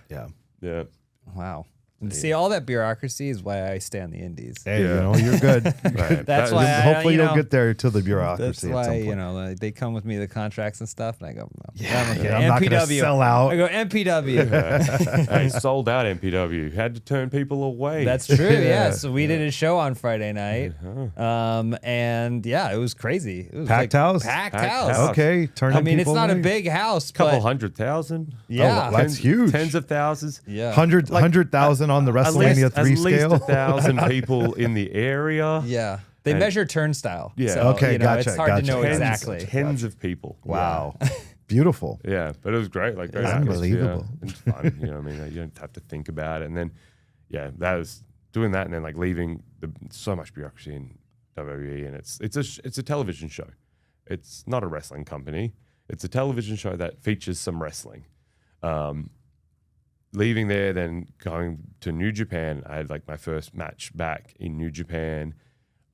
Wow. And see, all that bureaucracy is why I stay on the indies. Hey, you're good. Right. That's why Hopefully you you'll get there to the That's bureaucracy at why, some point. like, they come with me the contracts and stuff, and I go, no. Yeah, okay. I'm not gonna sell out. I go, MPW. I sold out MPW. Had to turn people away. That's true, yeah. So we did a show on Friday night. And yeah, it was crazy. It was Packed house? Packed Packed house. house. Okay, turning I mean, it's people not a away. big house, couple but 100,000. yeah. Oh, that's huge. Tens of thousands. Yeah. 100,000 on the WrestleMania 3 at scale. least 1,000 people in the area. Yeah. They And- measure turnstile. Yeah. So, Okay, It's hard to know Tens- exactly. Tens of people. Wow. Beautiful. Yeah, but it was great. Like, great It's atmosphere. unbelievable. It's fun. You know what I mean? You don't have to think about it. And then, yeah, that was doing that, and then like leaving so much bureaucracy in WWE, and it's a television show. It's not a wrestling company. It's a television show that features some wrestling. Leaving there, then going to New Japan, I had like my first match back in New Japan.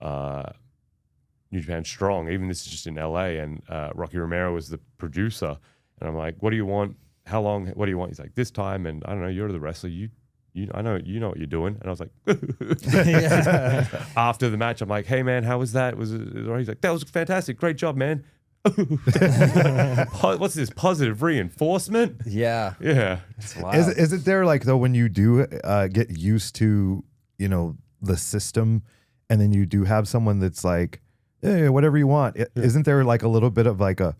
New Japan Strong. Even this is just in LA, and Rocky Romero was the producer. And I'm like, "What do you want? How long? What do you want?" He's like, "This time." And I don't know. You're the wrestler. I know what you're doing. And I was like, after the match, I'm like, "Hey man, how was that? Was it?" He's like, "That was fantastic. Great job, man." What's this? Positive reinforcement? Yeah. Yeah. It's wild. Is it there like though when you do get used to the system, and then you do have someone that's like, hey, whatever you want? Isn't there like a little bit of like I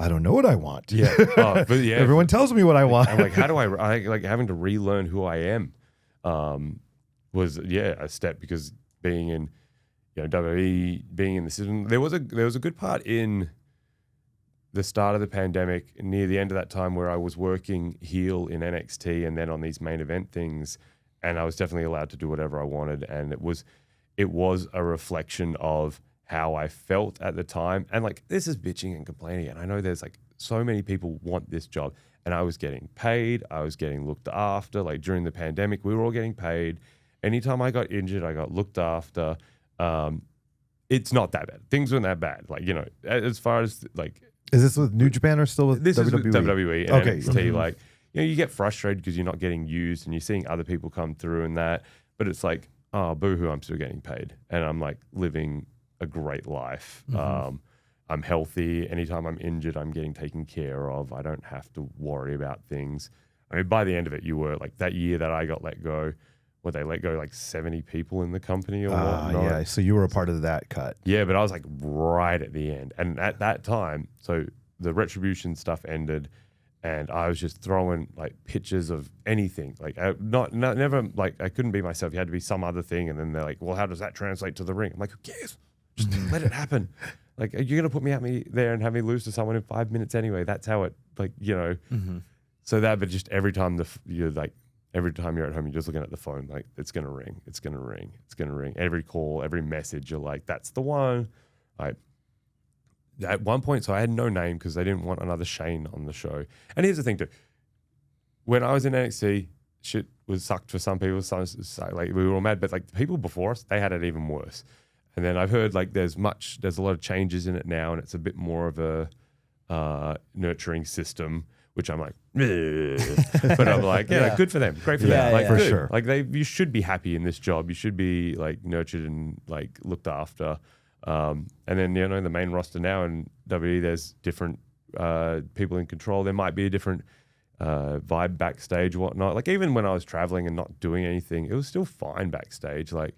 don't know what I want? Yeah. But yeah. Everyone tells me what I want. I'm like, how do I like having to relearn who I am? Was a step, because being in WWE, being in the system, there was a good part in the start of the pandemic, near the end of that time, where I was working heel in NXT and then on these main event things, and I was definitely allowed to do whatever I wanted, and it was a reflection of how I felt at the time. And like, this is bitching and complaining, and I know there's like so many people want this job, and I was getting paid, I was getting looked after. Like during the pandemic, we were all getting paid. Anytime I got injured, I got looked after. It's not that bad. Things weren't that bad. Like, as far as like, Is this with New Japan or still with this WWE? is with WWE and Okay. NXT. Like, you get frustrated because you're not getting used, and you're seeing other people come through and that. But it's like, oh, boohoo, I'm still getting paid, and I'm like living a great life. I'm healthy. Anytime I'm injured, I'm getting taken care of. I don't have to worry about things. I mean, by the end of it, you were like, that year that I got let go, they let go like 70 people in the company or whatnot. Yeah, so you were a part of that cut. Yeah, but I was like right at the end. And at that time, so the Retribution stuff ended, and I was just throwing like pictures of anything. Like never, like I couldn't be myself. You had to be some other thing. And then they're like, well, how does that translate to the ring? I'm like, who cares? Just let it happen. Like, are you going to put me out there and have me lose to someone in 5 minutes anyway? That's how it, like, So that, but just every time every time you're at home, you're just looking at the phone, like, it's going to ring, it's going to ring, it's going to ring. Every call, every message, you're like, that's the one. At one point, so I had no name because they didn't want another Shane on the show. And here's the thing, too. when I was in NXT, shit was sucked for some people. Some like we were all mad, but like the people before us, they had it even worse. And then I've heard like there's a lot of changes in it now, and it's a bit more of a nurturing system, which I'm like, but I'm like, yeah, good for them, great for them, like for good. sure. Like you should be happy in this job. You should be like nurtured and like looked after. And then the main roster now in WWE, there's different people in control. There might be a different vibe backstage, whatnot. Like even when I was traveling and not doing anything, it was still fine backstage. Like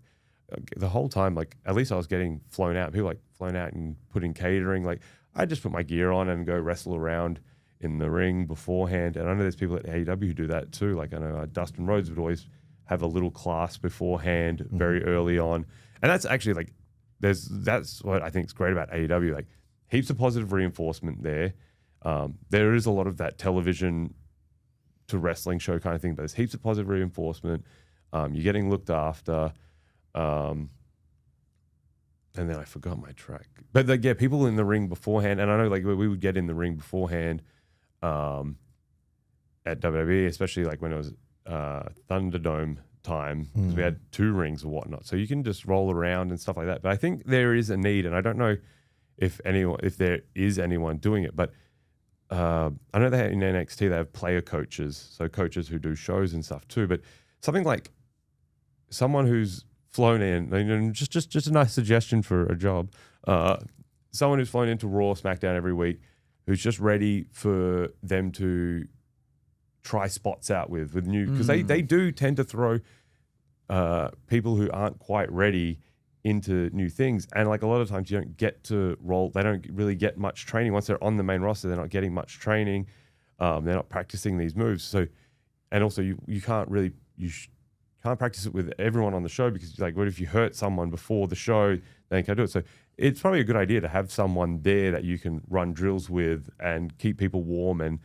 the whole time, like at least I was getting flown out. People like flown out and put in catering. Like I just put my gear on and go wrestle around in the ring beforehand. And I know there's people at AEW who do that too. Like I know Dustin Rhodes would always have a little class beforehand very early on. And that's actually like that's what I think is great about AEW. Like heaps of positive reinforcement there. There is a lot of that television to wrestling show kind of thing, but there's heaps of positive reinforcement. You're getting looked after. And then I forgot my track. But like, yeah, people in the ring beforehand, and I know like we would get in the ring beforehand at WWE, especially like when it was Thunderdome time, because we had 2 rings or whatnot. So you can just roll around and stuff like that. But I think there is a need, and I don't know if there is anyone doing it, but I know they in NXT they have player coaches, so coaches who do shows and stuff too. But something like someone who's flown in, just a nice suggestion for a job. Someone who's flown into Raw, SmackDown every week, who's just ready for them to try spots out with new, because they do tend to throw people who aren't quite ready into new things, and like a lot of times you don't get to roll. They don't really get much training once they're on the main roster. They're not getting much training. They're not practicing these moves. So, and also you can't really can't practice it with everyone on the show, because like, what if you hurt someone before the show? Then you can't do it. So it's probably a good idea to have someone there that you can run drills with and keep people warm, and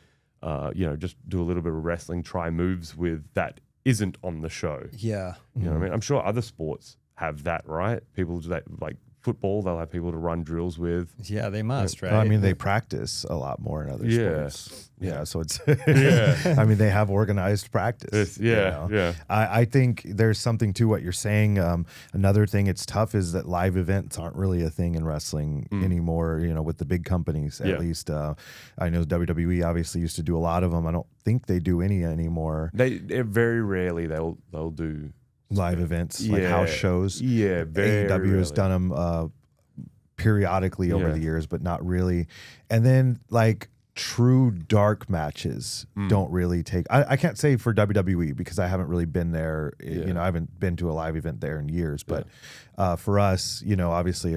just do a little bit of wrestling, try moves with that isn't on the show. Yeah. You know what I mean? I'm sure other sports have that, right? People do that, like football, they'll have people to run drills with. Yeah, they must, right? I mean, they practice a lot more in other sports. Yeah, so it's I mean, they have organized practice. I think there's something to what you're saying. Another thing it's tough is that live events aren't really a thing in wrestling anymore, with the big companies at least. I know WWE obviously used to do a lot of them. I don't think they do any anymore. They very rarely they'll do live events, like house shows. Yeah, very AEW has done them periodically over the years, but not really. And then like true dark matches don't really take. I can't say for WWE because I haven't really been there. I haven't been to a live event there in years. But for us, obviously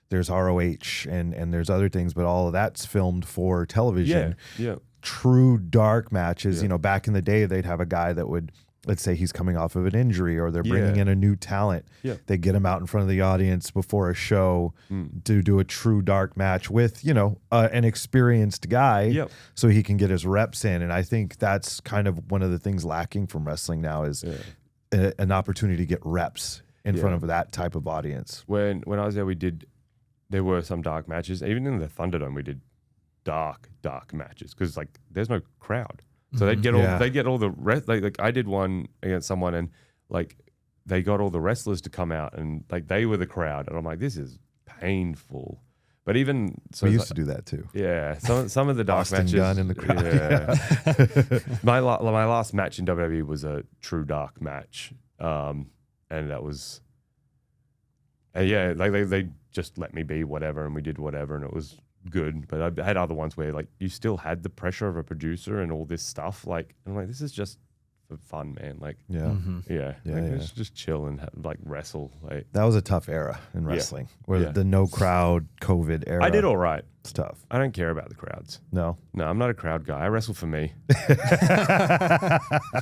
there's ROH and there's other things, but all of that's filmed for television. Yeah. True dark matches. Back in the day, they'd have a guy that would. Let's say he's coming off of an injury, or they're bringing in a new talent. Yeah. They get him out in front of the audience before a show to do a true dark match with, an experienced guy so he can get his reps in. And I think that's kind of one of the things lacking from wrestling now is an opportunity to get reps in front of that type of audience. When I was there, there were some dark matches. Even in the Thunderdome, we did dark matches because like there's no crowd. So they'd get all the rest. Like I did one against someone, and like they got all the wrestlers to come out, and like they were the crowd, and I'm like, this is painful. But even so, we used to do that too. Yeah, some of the dark Austin matches. Gunn in the crowd. Yeah. my last match in WWE was a true dark match, and that was, like they just let me be whatever, and we did whatever, and it was good. But I had other ones where like you still had the pressure of a producer and all this stuff. Like I'm like, this is just for fun, man. Like just chill and like wrestle. Like that was a tough era in wrestling, where the no crowd COVID era. I did all right. It's tough. I don't care about the crowds. No, I'm not a crowd guy. I wrestle for me.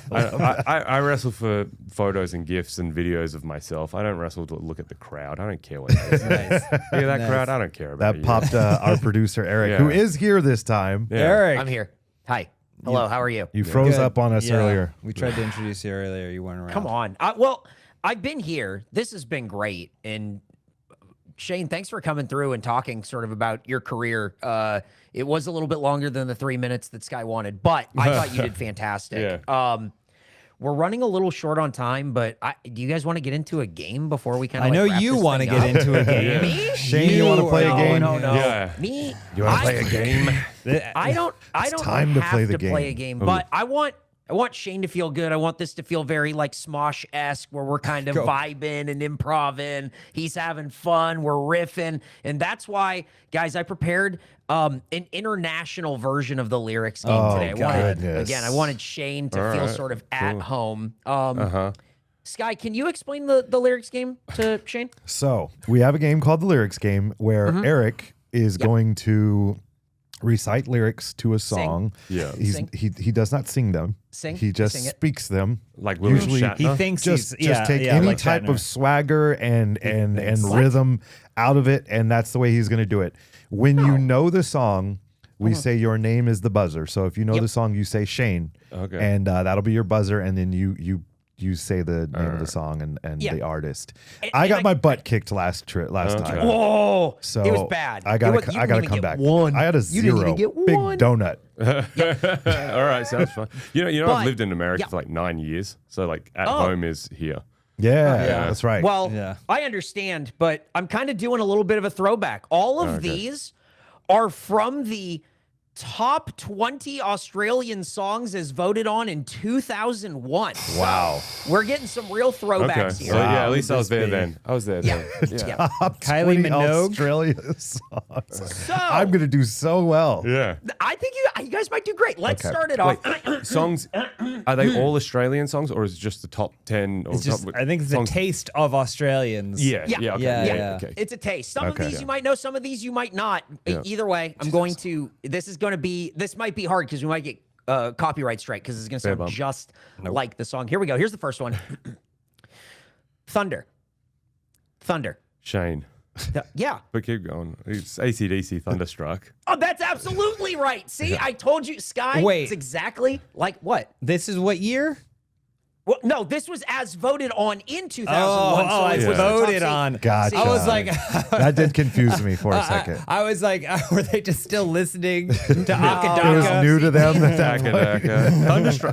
I wrestle for photos and gifs and videos of myself. I don't wrestle to look at the crowd. I don't care what it is. Nice. That crowd, I don't care about that. Popped our producer Eric, who is here this time. Yeah. Eric, I'm here. Hi. Hello. How are you? You froze Good. up on us earlier. We tried to introduce you earlier. You weren't around. Come on. Well, I've been here. This has been great, and Shane, thanks for coming through and talking sort of about your career. It was a little bit longer than the 3 minutes that Sky wanted, but I thought you did fantastic. Yeah. We're running a little short on time, but do you guys want to get into a game before we kind of? I know you want to get into a game. Me? Shane, you want to play a game? No. Yeah. Me? You want to play a game? I don't time to have play the to play game. a game, but I want Shane to feel good. I want this to feel very like Smosh-esque, where we're kind of vibing and improving. He's having fun. We're riffing. And that's why, guys, I prepared an international version of the lyrics game today. I wanted Shane to feel sort of at home. Sky, can you explain the lyrics game to Shane? So we have a game called the lyrics game where Eric is going to recite lyrics to a song. Yeah. He does not sing them. He just speaks them. Like William Usually Shatner? He thinks Just he's take any like type Shatner. of swagger and rhythm out of it, and that's the way he's going to do it. When you know the song, we say your name is the buzzer. So if you know the song, you say Shane, and that'll be your buzzer, and then you say the name of the song and the artist. I got my butt kicked last time. Whoa! So it was bad. I gotta come back. I had a didn't even 0. get Big one. donut. All right, sounds fun. You know, But- I've lived in America for like 9 years, so like at home is here. Yeah, that's right. Well, I understand, but I'm kind of doing a little bit of a throwback. All of these are from the top 20 Australian songs as voted on in 2001. Wow. We're getting some real throwbacks Okay, here. so yeah, at least I was there then. I was there then. Yeah. Top Kylie 20 Minogue. Australia songs. So I'm gonna do so well. Yeah. I think you guys might do great. Let's Okay. start it off. Songs, are they all Australian songs or is it just the top 10? Or It's just, top, I think it's a songs? taste of Australians. Yeah, Yeah. yeah, okay. Yeah. Okay. It's a taste. Some of Okay. these you might know, some of these you might not. Either way, this might be hard because we might get copyright strike because it's going to sound bump. just like the song. Here we go. Here's the first one. Thunder. Shane. Yeah. But keep going. It's AC/DC Thunderstruck. Oh, that's absolutely right. See, I told you, Sky. Wait. It's exactly like what? This is what year? Well, no, this was as voted on in 2001. Oh, it it's was the top voted seed. on. Gotcha. I was like, That did confuse me for a second. I was like, were they just still listening to It was Akadaka? new to them at that Daka, point. Daka.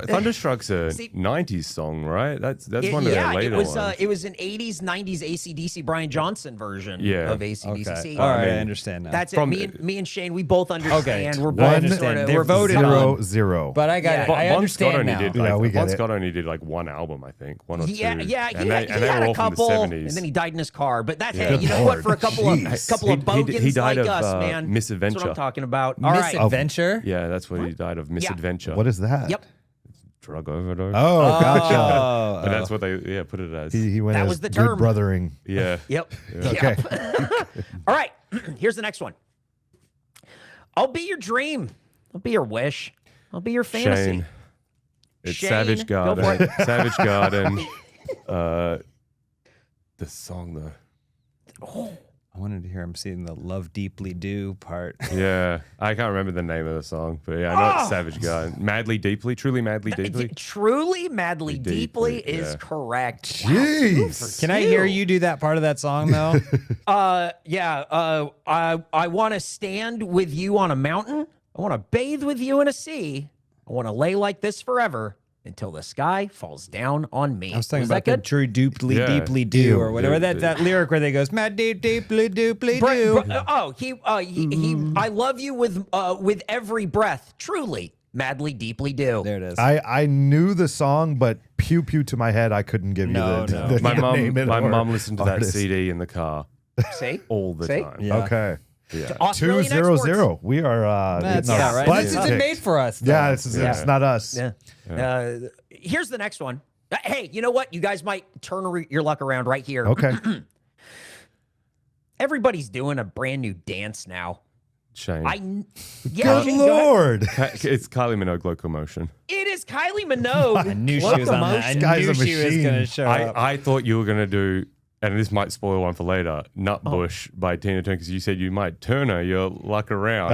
Thunderstruck's a See- 90s song, right? That's one of Yeah, their later it was ones. it was an 80s, 90s AC/DC Brian Johnson version Yeah. of AC/DC. Okay. See, All right, mean, I understand now. That's From- me and Shane. We both understand. We're I both understand. sort of They're we're voted Zero, on. zero. But I got Yeah. it. I Bon understand Scott only now. did Yeah, like, we get Bon it. Scott only did like one album, I think, one or two. Yeah, he and they had were a all couple, from the 70s. and then he died in his car. But that's hey, Good you know what? Lord. For a couple Jeez. of bogans he died like of, us, man. That's what misadventure. I'm talking about. All right. Misadventure? Yeah, that's what he died of, misadventure. What is that? Yep. Drug overdose. Oh, gotcha. Oh, But that's what they put it as. He went That as was the good term. brothering. Yeah. Yep. Okay. All right. Here's the next one. I'll be your dream. I'll be your wish. I'll be your fantasy. Shane. It's Shane, Savage go for Garden. Savage Garden. The song though. I wanted to hear him sing the "Love Deeply Do" part. Yeah, I can't remember the name of the song, but yeah, I know it's Savage Garden. Madly Deeply, truly madly deeply. Truly, madly, deeply Deeply, is yeah. correct. Jeez. Can I hear you do that part of that song though? I want to stand with you on a mountain. I want to bathe with you in a sea. I want to lay like this forever until the sky falls down on me. I was talking Was about that the good? true deeply, Yeah. deeply do, or whatever do. that lyric where they goes, "Mad deep, deeply, deeply do." He I love you with every breath. Truly, madly, deeply do. There it is. I knew the song, but pew pew to my head, I couldn't give No, you the, no. the My name and my or mum listened to that artist. CD in the car See? all the See? time. Yeah. Okay. Yeah. Australian 2-0-0. We are That's getting our not right. butts This isn't kicked. made for us. though. Yeah, it's not us. Yeah. Here's the next one. Hey, you know what? You guys might turn your luck around right here. Okay. Everybody's doing a brand new dance now. Shane. Good Shane, go ahead. Lord. It's Kylie Minogue Locomotion. It is Kylie Minogue. I knew she was on that. I Guy's knew a she was machine. going to show up. I thought you were gonna do and this might spoil one for later, Nutbush by Tina Turner, because you said you might Turner your luck around.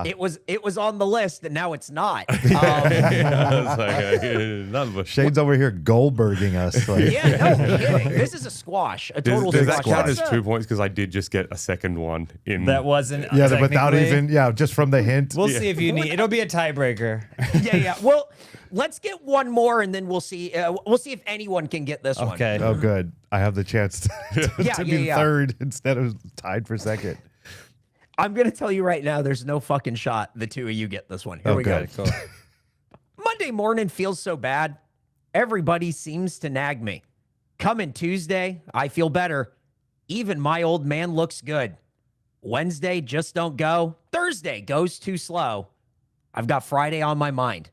It was on the list, and now it's not. I was like, Nutbush. Shane's over here Goldberging us. Like, Yeah, no kidding. This is a squash, a total Does squash. that count as 2 points? Because I did just get a second one in. That wasn't. yeah, without technically- even, just from the hint. We'll see if you need. It'll be a tiebreaker. Yeah. Well, let's get one more, and then we'll see. We'll see if anyone can get this one. Okay. Oh, good. I have the chance to be yeah. third instead of tied for second. I'm gonna tell you right now, there's no fucking shot the two of you get this one. Here we go. Okay, Cool. Monday morning feels so bad. Everybody seems to nag me. Coming Tuesday, I feel better. Even my old man looks good. Wednesday, just don't go. Thursday goes too slow. I've got Friday on my mind.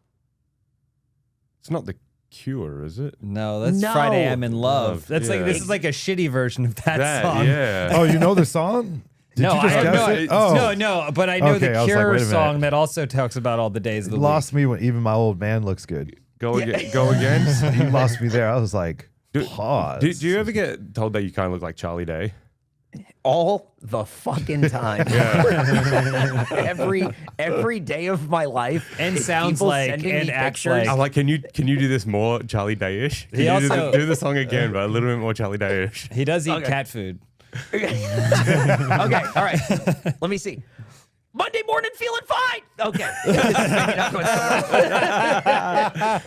It's not The Cure, is it? No, that's No. Friday. I'm in love. Love, That's like yeah. this is like a shitty version of that, That, song. yeah. Oh, you know the song? Did No, you just I guess know it? Oh, no, but I know Okay, I the was like, Cure wait a minute. song that also talks about all the days of the You lost me when even my old man looks good. Go again. Go again. You lost me there. I was like, pause. Do you ever get told that you kind of look like Charlie Day? All the fucking time. every day of my life. And sounds people like sending and me acts pictures. like. I'm like, can you do this more Charlie Day-ish? Can He you also- do the song again, but a little bit more Charlie Day-ish? He does eat Okay. cat food. Okay, all right. Let me see. Monday morning feeling fine. Okay. Not going somewhere.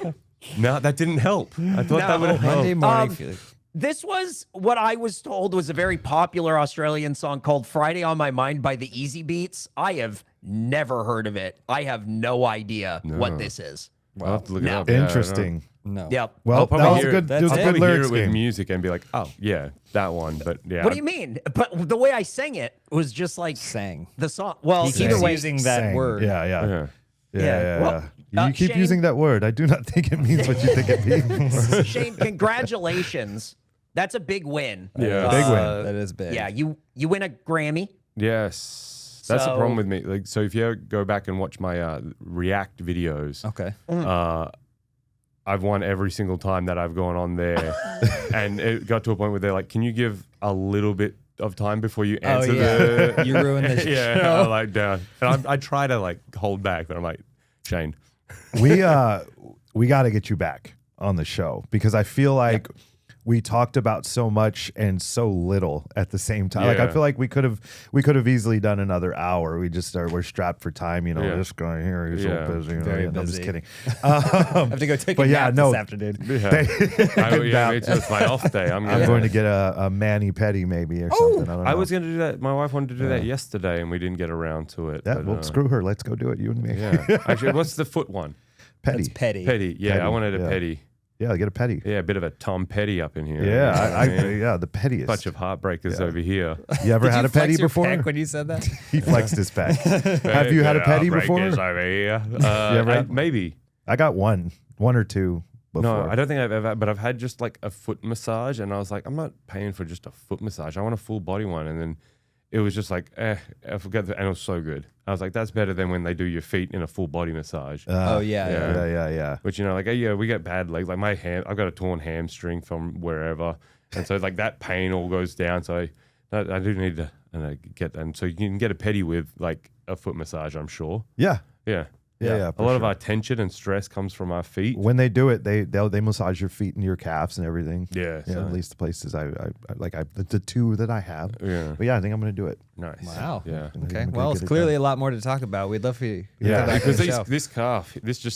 No, that didn't help. I thought that would have Monday helped. morning. feeling. This was what I was told was a very popular Australian song called Friday on My Mind by the Easy Beats. I have never heard of it. I have no idea what this is. I'll have to look it No. up. Yeah, I don't know. Interesting. No. Yep. Well, I'll that probably was a hear good, it. That's it was a it. good Probably hear lyrics it with game. music and be like, oh yeah, that one. But yeah, What do you mean? But the way I sang it was just like Sang. the song. Well, He either keeps way, using that Sang. word. Yeah. Yeah. Well, You keep Shane- using that word. I do not think it means what you think it means. Shane, congratulations. That's a big win. Yeah. Big win. That is big. Yeah, you win a Grammy. Yes. That's the So- problem with me. Like, so if you ever go back and watch my React videos, Okay. I've won every single time that I've gone on there. And it got to a point where they're like, can you give a little bit of time before you answer the... You ruined the Yeah, show. I'm like, down. And I try to like hold back, but I'm like, Shane. we got to get you back on the show because I feel like we talked about so much and so little at the same time. Like I Yeah. feel like we could have easily done another hour. We're strapped for time, you know. Yeah. This guy here, he's Yeah. so busy. You know, Very I'm just busy. kidding. I have to go take But a yeah, nap no. this afternoon. Yeah, me too. It's my off day. I'm going to get a mani pedi maybe or something. I don't know. I was going to do that. My wife wanted to do that yesterday, and we didn't get around to it. Yeah, but, well, screw her. Let's go do it, you and me. Yeah. Actually, what's the foot one? Petty. That's petty. Petty. Yeah, Petty, I wanted a yeah. petty. Yeah, get a petty. Yeah, a bit of a Tom Petty up in here. Yeah, You know what I mean? yeah, the pettiest. Bunch of heartbreakers over here. You ever Did had you a petty flex your before? peck when you said that? He flexed his peck. Have you had a petty before? Heartbreakers over here. ever had- Maybe. I got one or two before. No, I don't think I've ever, but I've had just like a foot massage, and I was like, I'm not paying for just a foot massage. I want a full body one, and then it was just like, I forget, and it was so good. I was like, that's better than when they do your feet in a full body massage. Oh yeah. Yeah. Which, you know, like, yeah, we get bad legs. Like I've got a torn hamstring from wherever, and so like that pain all goes down. So I do need to get, and so you can get a petty with like a foot massage, I'm sure. Yeah. Yeah. Yeah, A lot of our tension and stress comes from our feet. When they do it, they massage your feet and your calves and everything. Yeah. Yeah, so- at least the places I like the two that I have. Yeah. But yeah, I think I'm gonna do it. Nice. Wow. Yeah. Okay. I'm gonna Well, get it's it clearly done. a lot more to talk about. We'd love for you. Yeah. to come back on Because the show.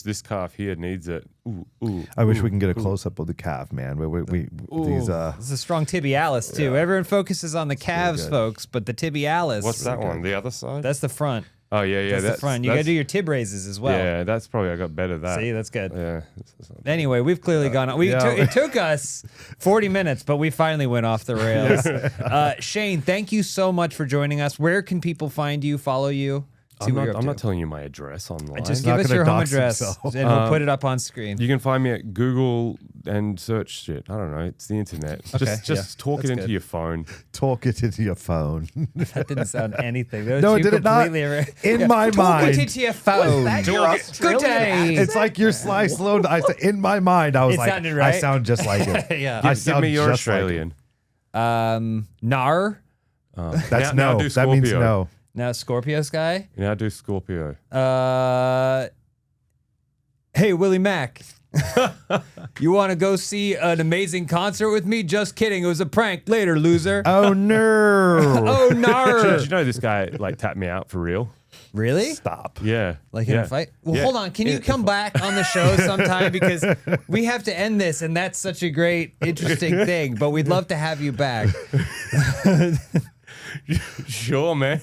this calf here needs it. Ooh. I wish we can get a close up of the calf, man. These It's a strong tibialis too. Everyone focuses on the calves, good. folks, but the tibialis. What's that one? The other side? That's the front. Oh yeah. That's the front. You got to do your tib raises as well. Yeah, that's probably I got better at that. See, that's good. Yeah. Anyway, we've clearly gone on. yeah. It took us 40 minutes, but we finally went off the rails. Shane, thank you so much for joining us. Where can people find you, follow you? See I'm what you're not, up I'm to? not telling you my address online. Just not give us gonna your home dox address, himself. and we'll put it up on screen. You can find me at Google and search shit. I don't know. It's the internet. Okay, Just talk that's it into good. your phone. talk it into your phone. That didn't sound anything. Those No, two did it not? completely In my Talk mind. it into your phone. that your Good Australian day. accent? It's like your sly slow. I said in my mind. I was It like, sounded I right. sound just like it. Yeah. I Give sound me your just like it. Australian. Nar. That's now no. do That means Scorpio. no. Now Scorpio Sky. Now do Scorpio. Hey, Willie Mack. You want to go see an amazing concert with me? Just kidding. It was a prank. Later, loser. Oh no. Oh, nar. Did you know this guy like tapped me out for real? Really? Stop. Yeah. Like in yeah. a fight? Well, Yeah. hold on. Can you come back on the show sometime? Because we have to end this, and that's such a great, interesting thing. But we'd love to have you back. Sure, man.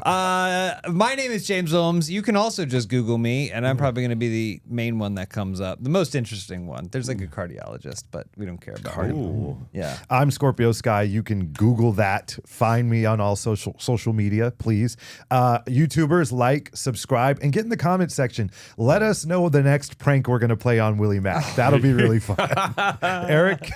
My name is James Willems. You can also just Google me, and I'm probably going to be the main one that comes up, the most interesting one. There's like a cardiologist, but we don't care about him. Ooh. Yeah. I'm Scorpio Sky. You can Google that. Find me on all social media, please. YouTubers, like, subscribe, and get in the comment section. Let us know the next prank we're going to play on Willie Mack. That'll be really fun. Eric?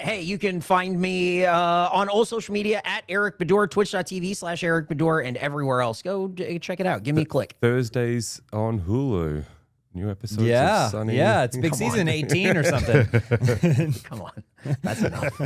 Hey, you can find me on all social media at Eric Bador, twitch.tv/Eric Bador, and everywhere else. Go check it out. Give me a click. Thursdays on Hulu. New episodes Yeah. of Sunny. Yeah. It's big season 18 or something. Come on. That's enough.